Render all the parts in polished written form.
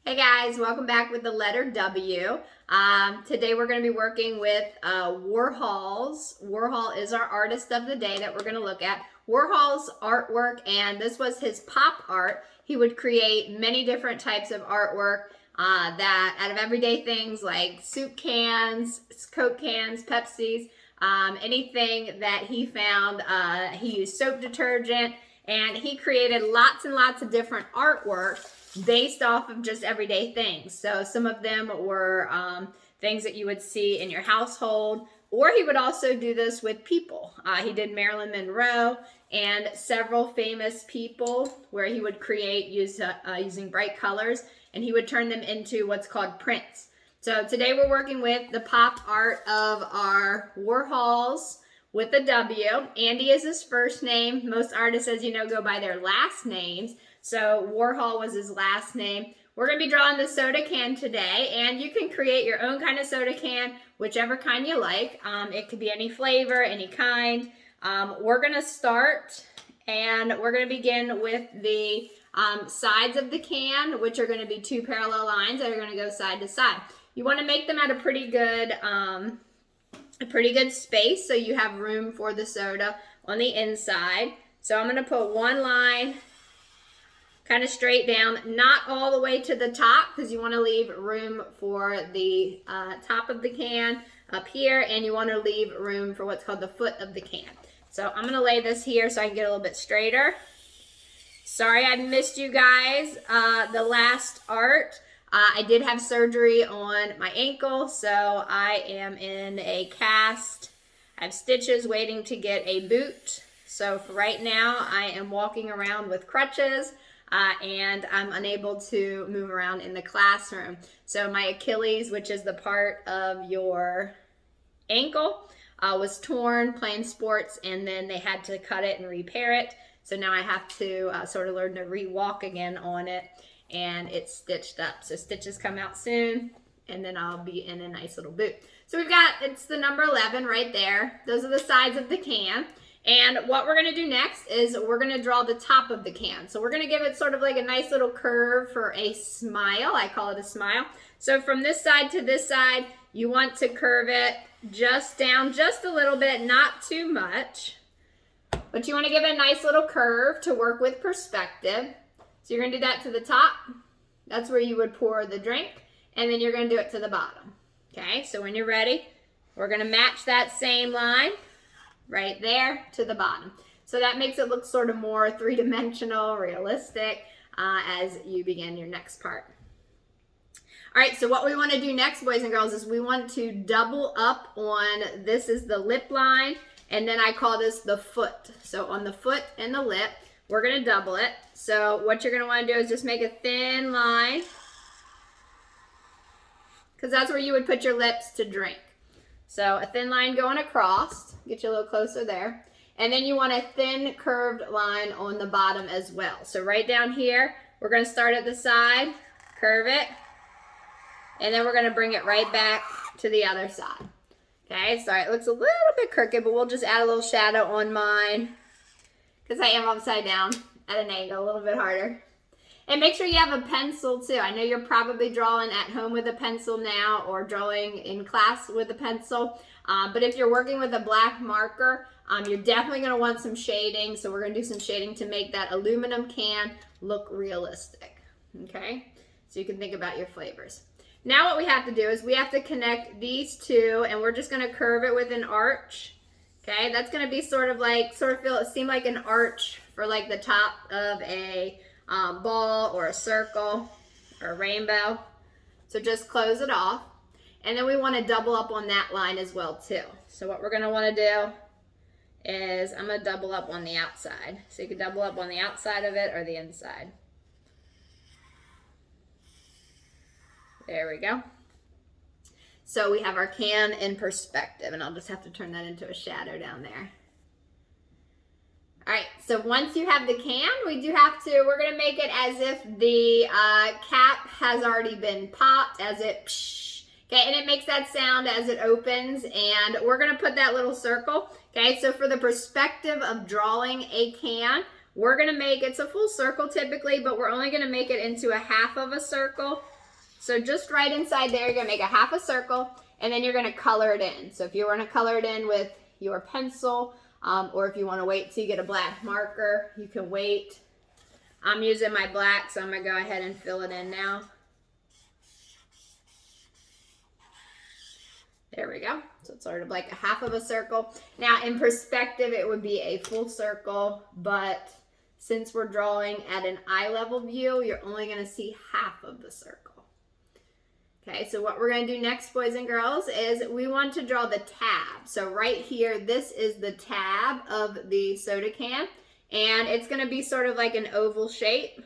Hey guys, welcome back with the letter W. Today we're going to be working with Warhols. Warhol is our artist of the day that we're going to look at. Warhol's artwork, and this was his pop art. He would create many different types of artwork that out of everyday things like soup cans, Coke cans, Pepsis, anything that he found. He used soap detergent, and he created lots and lots of different artwork based off of just everyday things. So some of them were things that you would see in your household, or he would also do this with people. He did Marilyn Monroe and several famous people where he would create using bright colors, and he would turn them into what's called prints. So today we're working with the pop art of our Warhols with a W. Andy is his first name. Most artists, as you know, go by their last names. So Warhol was his last name. We're going to be drawing the soda can today, and you can create your own kind of soda can, whichever kind you like. It could be any flavor, any kind. We're going to start, and we're going to begin with the sides of the can, which are going to be two parallel lines that are going to go side to side. You want to make them at a pretty good space so you have room for the soda on the inside. So I'm going to put one line kind of straight down, not all the way to the top, because you want to leave room for the top of the can up here, and you want to leave room for what's called the foot of the can. So I'm going to lay this here so I can get a little bit straighter. Sorry I missed you guys the last art. I did have surgery on my ankle, so I am in a cast. I have stitches waiting to get a boot. So for right now, I am walking around with crutches. And I'm unable to move around in the classroom. So my Achilles, which is the part of your ankle, was torn playing sports, and then they had to cut it and repair it. So now I have to sort of learn to re-walk again on it, and it's stitched up. So stitches come out soon, and then I'll be in a nice little boot. So it's the number 11 right there. Those are the sides of the can. And what we're going to do next is we're going to draw the top of the can. So we're going to give it sort of like a nice little curve for a smile. I call it a smile. So from this side to this side, you want to curve it just down just a little bit, not too much. But you want to give it a nice little curve to work with perspective. So you're going to do that to the top. That's where you would pour the drink. And then you're going to do it to the bottom. Okay, so when you're ready, we're going to match that same line right there to the bottom. So that makes it look sort of more three-dimensional, realistic as you begin your next part. All right, so what we want to do next, boys and girls, is we want to double up on, this is the lip line, and then I call this the foot. So on the foot and the lip, we're going to double it. So what you're going to want to do is just make a thin line, because that's where you would put your lips to drink. So a thin line going across, get you a little closer there. And then you want a thin curved line on the bottom as well. So right down here, we're going to start at the side, curve it, and then we're going to bring it right back to the other side. Okay, sorry, it looks a little bit crooked, but we'll just add a little shadow on mine because I am upside down at an angle, a little bit harder. And make sure you have a pencil too. I know you're probably drawing at home with a pencil now or drawing in class with a pencil. But if you're working with a black marker, you're definitely going to want some shading. So we're going to do some shading to make that aluminum can look realistic. Okay? So you can think about your flavors. Now what we have to do is we have to connect these two, and we're just going to curve it with an arch. Okay? That's going to be seem like an arch for like the top of a ball or a circle or a rainbow. So just close it off, and then we want to double up on that line as well too. So what we're going to want to do is I'm going to double up on the outside. So you can double up on the outside of it or the inside. There we go. So we have our can in perspective, and I'll just have to turn that into a shadow down there. All right, so once you have the can, we're going to make it as if the cap has already been popped, as it, psh, okay, and it makes that sound as it opens, and we're going to put that little circle, okay, so for the perspective of drawing a can, we're going to make, it's a full circle typically, but we're only going to make it into a half of a circle So just right inside there, you're gonna make a half a circle, and then you're gonna color it in. So if you wanna color it in with your pencil, or if you wanna wait till you get a black marker, you can wait. I'm using my black, so I'm gonna go ahead and fill it in now. There we go. So it's sort of like a half of a circle. Now in perspective, it would be a full circle, but since we're drawing at an eye level view, you're only gonna see half of the circle. Okay, so what we're gonna do next, boys and girls, is we want to draw the tab. So right here, this is the tab of the soda can, and it's gonna be sort of like an oval shape.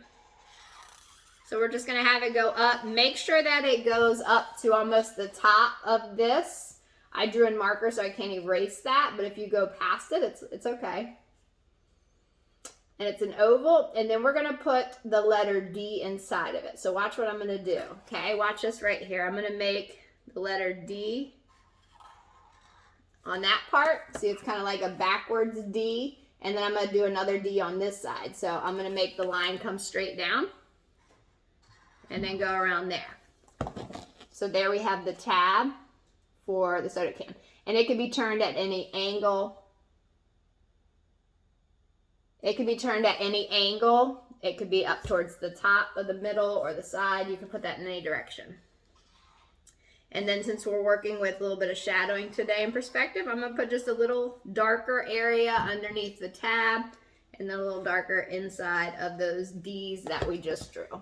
So we're just gonna have it go up. Make sure that it goes up to almost the top of this. I drew in marker, so I can't erase that, but if you go past it, it's okay. And it's an oval, and then we're gonna put the letter D inside of it. So watch what I'm gonna do, okay? Watch this right here. I'm gonna make the letter D on that part. See, it's kind of like a backwards D, and then I'm gonna do another D on this side. So I'm gonna make the line come straight down, and then go around there. So there we have the tab for the soda can. And it can be turned at any angle. It can be turned at any angle. It could be up towards the top of the middle or the side. You can put that in any direction. And then since we're working with a little bit of shadowing today in perspective, I'm gonna put just a little darker area underneath the tab and then a little darker inside of those D's that we just drew.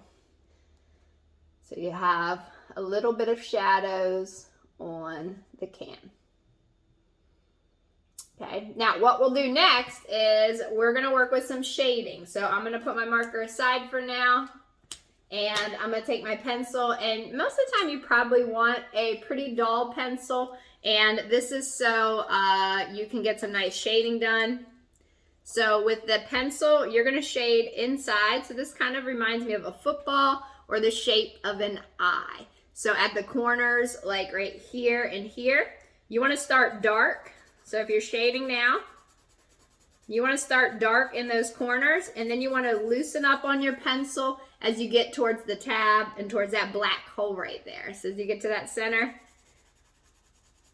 So you have a little bit of shadows on the can. Okay, now what we'll do next is we're gonna work with some shading. So I'm gonna put my marker aside for now, and I'm gonna take my pencil, and most of the time you probably want a pretty dull pencil, and this is so you can get some nice shading done. So with the pencil, you're gonna shade inside. So this kind of reminds me of a football or the shape of an eye. So at the corners, like right here and here, you wanna start dark. So if you're shading now, you wanna start dark in those corners, and then you wanna loosen up on your pencil as you get towards the tab and towards that black hole right there. So as you get to that center,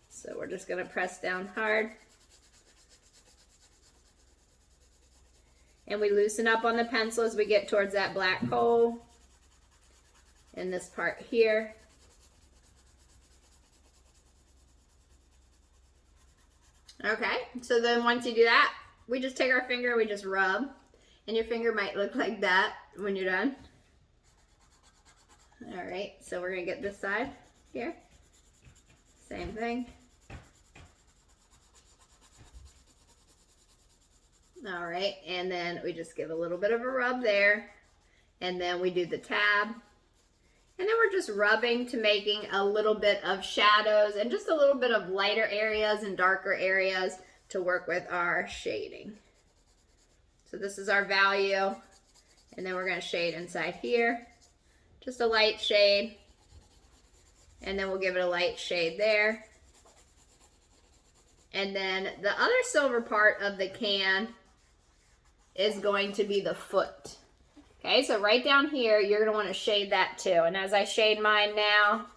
so we're just gonna press down hard. And we loosen up on the pencil as we get towards that black hole in this part here. Okay, so then once you do that, we just take our finger, we just rub, and your finger might look like that when you're done. All right, so we're gonna get this side here. Same thing. All right, and then we just give a little bit of a rub there, and then we do the tab. And then we're just rubbing to making a little bit of shadows and just a little bit of lighter areas and darker areas to work with our shading. So this is our value. And then we're going to shade inside here. Just a light shade. And then we'll give it a light shade there. And then the other silver part of the can is going to be the foot. Okay, so right down here, you're going to want to shade that too. And as I shade mine now,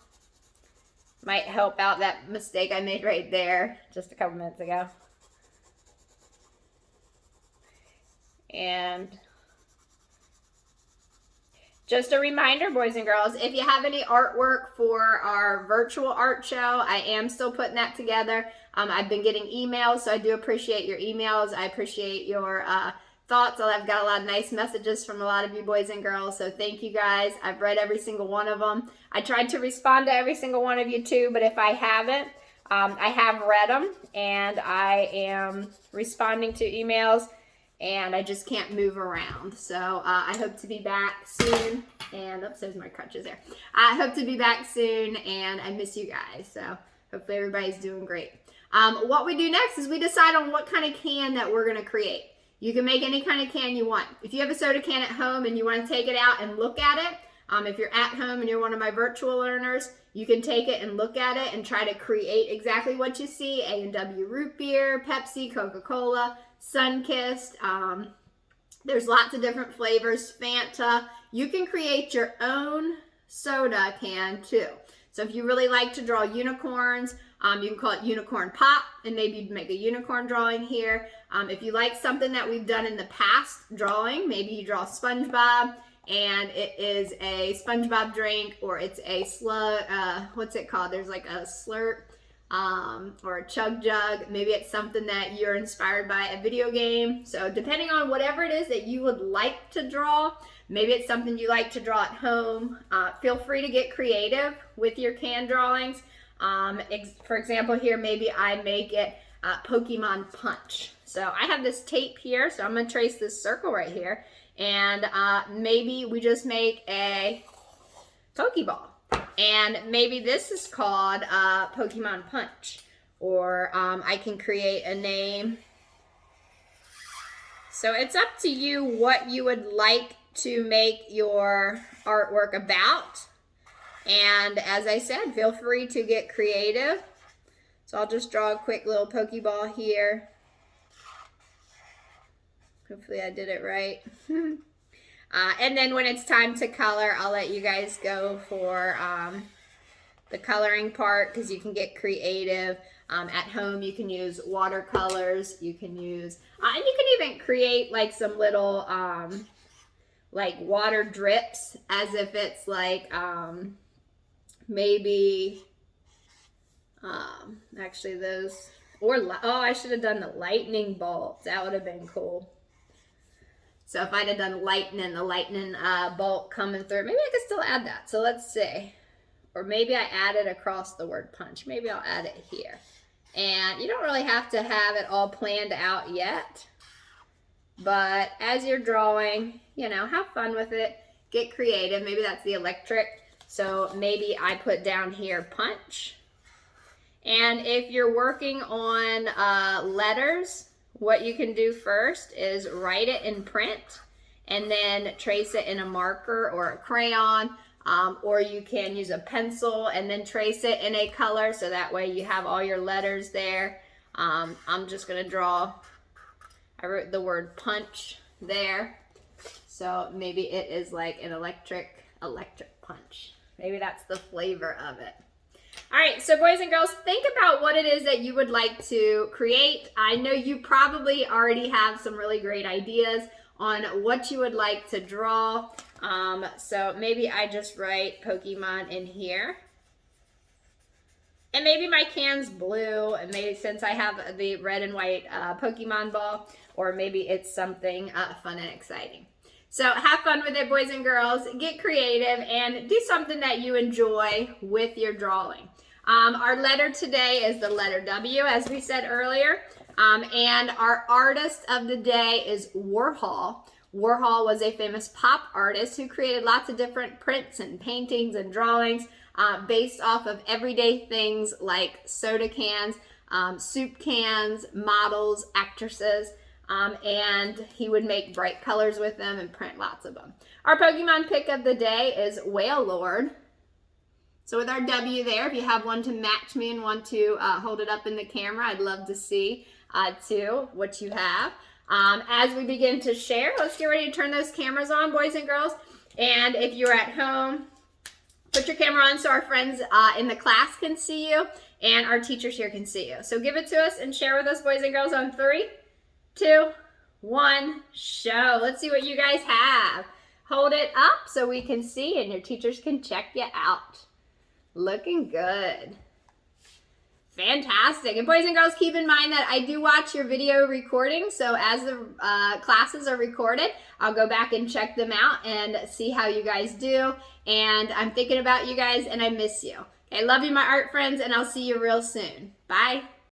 might help out that mistake I made right there just a couple minutes ago. And just a reminder, boys and girls, if you have any artwork for our virtual art show, I am still putting that together. I've been getting emails, so I do appreciate your emails. I appreciate your thoughts. I've got a lot of nice messages from a lot of you boys and girls, so thank you guys. I've read every single one of them. I tried to respond to every single one of you too, but if I haven't, I have read them, and I am responding to emails, and I just can't move around. So I hope to be back soon, and oops, there's my crutches there. I hope to be back soon, and I miss you guys, so hopefully everybody's doing great. What we do next is we decide on what kind of can that we're going to create. You can make any kind of can you want. If you have a soda can at home and you want to take it out and look at it, if you're at home and you're one of my virtual learners, you can take it and look at it and try to create exactly what you see. A&W root beer, Pepsi, Coca-Cola, Sunkist. There's lots of different flavors, Fanta. You can create your own soda can too. So if you really like to draw unicorns, you can call it unicorn pop, and maybe you'd make a unicorn drawing here. If you like something that we've done in the past drawing, maybe you draw SpongeBob and it is a SpongeBob drink, or it's a slug, what's it called? There's like a slurp or a chug jug. Maybe it's something that you're inspired by a video game. So depending on whatever it is that you would like to draw, maybe it's something you like to draw at home, feel free to get creative with your can drawings. For example, here, maybe I make it Pokemon Punch. So I have this tape here, so I'm going to trace this circle right here, and maybe we just make a Pokeball. And maybe this is called Pokemon Punch, or I can create a name. So it's up to you what you would like to make your artwork about. And as I said, feel free to get creative. So I'll just draw a quick little Pokeball here. Hopefully I did it right. And then when it's time to color, I'll let you guys go for the coloring part, because you can get creative. At home, you can use watercolors. You can use, and you can even create like some little like water drips, as if it's like maybe actually those, or oh, I should have done the lightning bolts. That would have been cool. So if I'd have done lightning, the lightning bolt coming through, maybe I could still add that. So let's see. Or maybe I added across the word punch. Maybe I'll add it here. And you don't really have to have it all planned out yet. But as you're drawing, you know, have fun with it. Get creative. Maybe that's the electric. So maybe I put down here punch. And if you're working on letters, what you can do first is write it in print and then trace it in a marker or a crayon, or you can use a pencil and then trace it in a color, so that way you have all your letters there. I'm just going to draw, I wrote the word punch there, so maybe it is like an electric punch. Maybe that's the flavor of it. All right, so boys and girls, think about what it is that you would like to create. I know you probably already have some really great ideas on what you would like to draw. So maybe I just write Pokemon in here. And maybe my can's blue, and maybe since I have the red and white Pokemon ball, or maybe it's something fun and exciting. So have fun with it, boys and girls. Get creative and do something that you enjoy with your drawing. Our letter today is the letter W, as we said earlier. And our artist of the day is Warhol. Warhol was a famous pop artist who created lots of different prints and paintings and drawings based off of everyday things like soda cans, soup cans, models, actresses. And he would make bright colors with them and print lots of them. Our Pokemon pick of the day is Wailord. So with our W there, if you have one to match me and want to hold it up in the camera, I'd love to see too what you have. As we begin to share, let's get ready to turn those cameras on, boys and girls. And if you're at home, put your camera on so our friends in the class can see you and our teachers here can see you. So give it to us and share with us, boys and girls, on 3, 2, 1, show. Let's see what you guys have. Hold it up so we can see and your teachers can check you out. Looking good. Fantastic. And boys and girls, keep in mind that I do watch your video recordings. So as the classes are recorded, I'll go back and check them out and see how you guys do. And I'm thinking about you guys and I miss you. Okay, love you, my art friends, and I'll see you real soon. Bye.